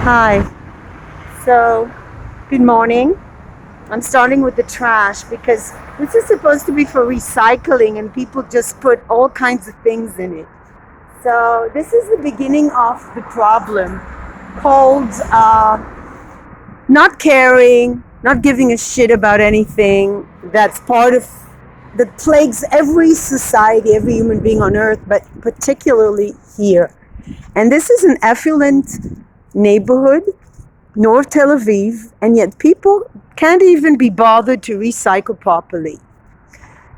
Hi. So, good morning. I'm starting with the trash because this is supposed to be for recycling and people just put all kinds of things in it. So, this is the beginning of the problem called not caring, not giving a shit about anything. That's part of that plagues every society, every human being on earth, but particularly here. And this is an affluent neighborhood, North Tel Aviv, and yet people can't even be bothered to recycle properly.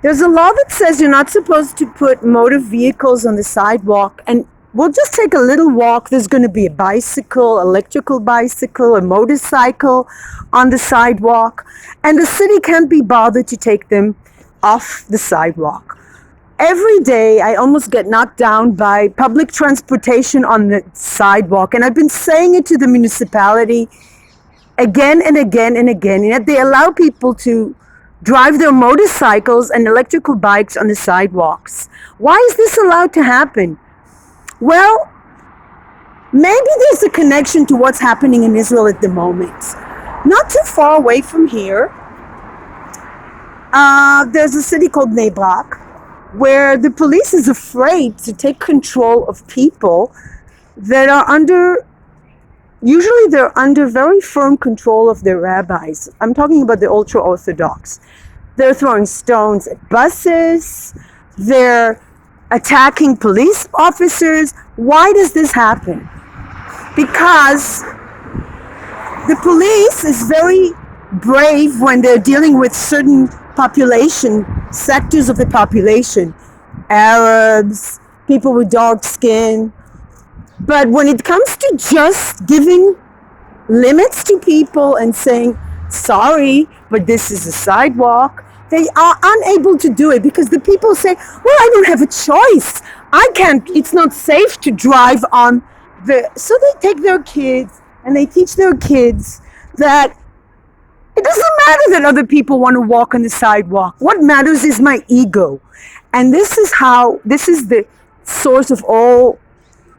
There's a law that says you're not supposed to put motor vehicles on the sidewalk, and we'll just take a little walk. There's going to be a bicycle, electrical bicycle, a motorcycle on the sidewalk, and the city can't be bothered to take them off the sidewalk. Every day I almost get knocked down by public transportation on the sidewalk, and I've been saying it to the municipality again and again and again, and yet they allow people to drive their motorcycles and electrical bikes on the sidewalks. Why is this allowed to happen? Well, maybe there's a connection to what's happening in Israel at the moment. Not too far away from here, there's a city called Bnei Brak, where the police is afraid to take control of people that are usually they're under very firm control of their rabbis. I'm talking about the ultra-Orthodox. They're throwing stones at buses, they're attacking police officers. Why does this happen? Because the police is very brave when they're dealing with certain sectors of the population, Arabs, people with dark skin. But when it comes to just giving limits to people and saying, sorry, but this is a sidewalk, they are unable to do it because the people say, well, I don't have a choice. It's not safe to drive on so they take their kids and they teach their kids that it doesn't matter that other people want to walk on the sidewalk. What matters is my ego. And this is the source of all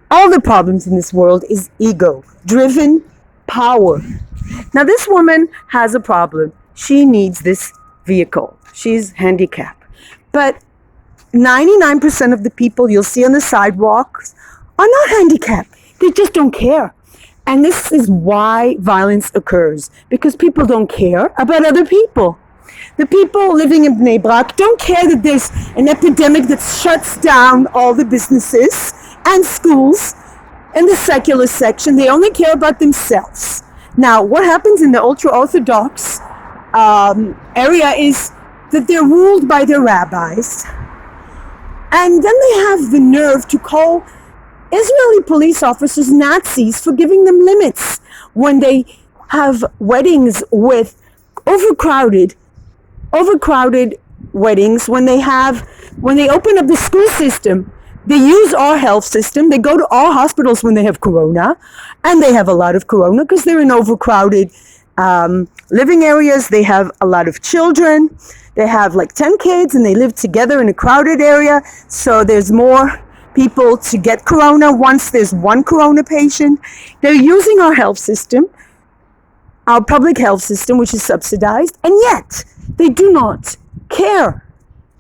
the problems in this world is ego-driven power. Now this woman has a problem. She needs this vehicle. She's handicapped. But 99% of the people you'll see on the sidewalks are not handicapped. They just don't care. And this is why violence occurs, because people don't care about other people. The people living in Bnei Brak don't care that there's an epidemic that shuts down all the businesses and schools in the secular section. They only care about themselves. Now, what happens in the ultra-Orthodox area is that they're ruled by their rabbis, and then they have the nerve to call Israeli police officers Nazis for giving them limits when they have weddings with overcrowded weddings, when they open up the school system. They use our health system. They go to our hospitals when they have corona, and they have a lot of corona because they're in overcrowded living areas. They have a lot of children. They have like 10 kids and they live together in a crowded area. So there's more people to get corona once there's one corona patient. They're using our health system, our public health system, which is subsidized, and yet they do not care.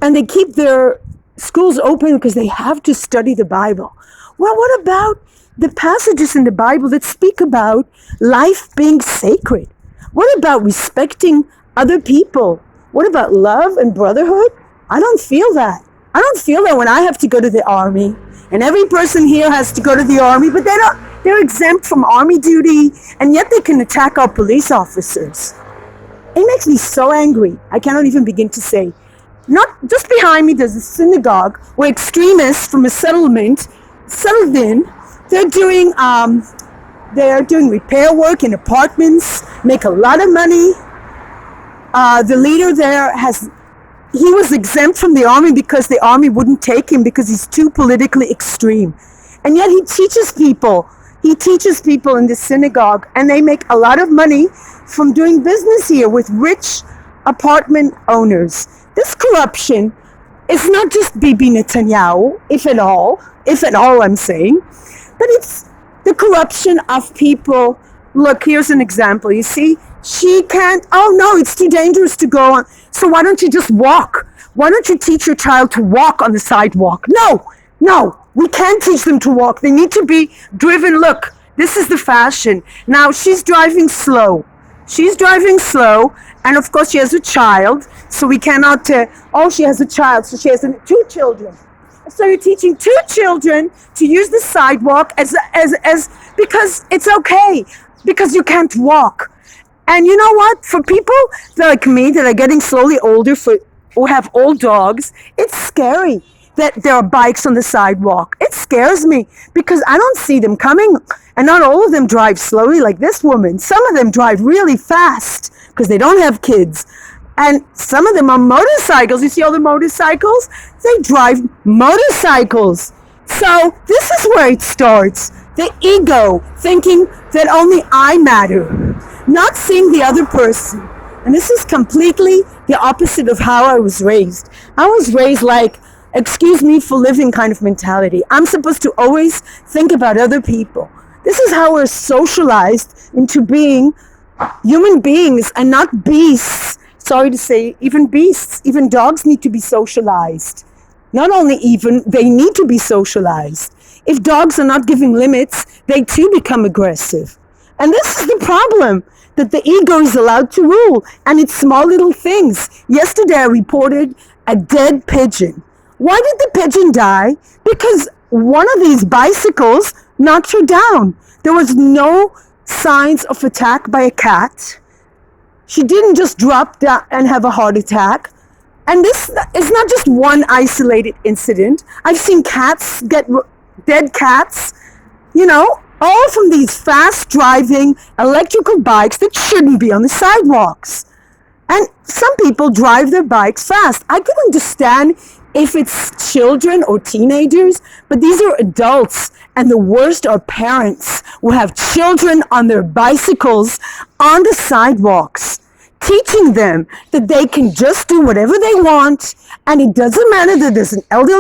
And they keep their schools open because they have to study the Bible. Well, what about the passages in the Bible that speak about life being sacred? What about respecting other people? What about love and brotherhood? I don't feel that. I don't feel that when I have to go to the army, and every person here has to go to the army, but they're exempt from army duty, and yet they can attack our police officers. It makes me so angry. I cannot even begin to say. Not just behind me, there's a synagogue where extremists from a settlement settled in. They're doing repair work in apartments, make a lot of money. The leader there he was exempt from the army because the army wouldn't take him because he's too politically extreme. And yet he teaches people in this synagogue, and they make a lot of money from doing business here with rich apartment owners. This corruption is not just Bibi Netanyahu, if at all I'm saying, but it's the corruption of people Look, here's an example. You see, she can't, oh no, it's too dangerous to go on. So why don't you just walk? Why don't you teach your child to walk on the sidewalk? No, no, we can't teach them to walk. They need to be driven. Look, this is the fashion. Now she's driving slow. She's driving slow, and of course she has a child, so we cannot, she has a child, so she has two children. So you're teaching two children to use the sidewalk as because it's okay, because you can't walk. And you know what? For people like me that are getting slowly older, who have old dogs, it's scary that there are bikes on the sidewalk. It scares me because I don't see them coming, and not all of them drive slowly like this woman. Some of them drive really fast because they don't have kids. And some of them are motorcycles. You see all the motorcycles? They drive motorcycles. So this is where it starts. The ego, thinking that only I matter, not seeing the other person. And this is completely the opposite of how I was raised. I was raised like, excuse me for living kind of mentality. I'm supposed to always think about other people. This is how we're socialized into being human beings and not beasts. Sorry to say, even beasts, even dogs need to be socialized. Not only even, they need to be socialized. If dogs are not giving limits, they too become aggressive. And this is the problem, that the ego is allowed to rule, and it's small little things. Yesterday I reported a dead pigeon. Why did the pigeon die? Because one of these bicycles knocked her down. There was no signs of attack by a cat. She didn't just drop down and have a heart attack. And this is not just one isolated incident. I've seen cats dead cats, all from these fast driving electrical bikes that shouldn't be on the sidewalks. And some people drive their bikes fast. I could understand if it's children or teenagers, but these are adults, and the worst are parents who have children on their bicycles on the sidewalks, teaching them that they can just do whatever they want, and it doesn't matter that there's an elderly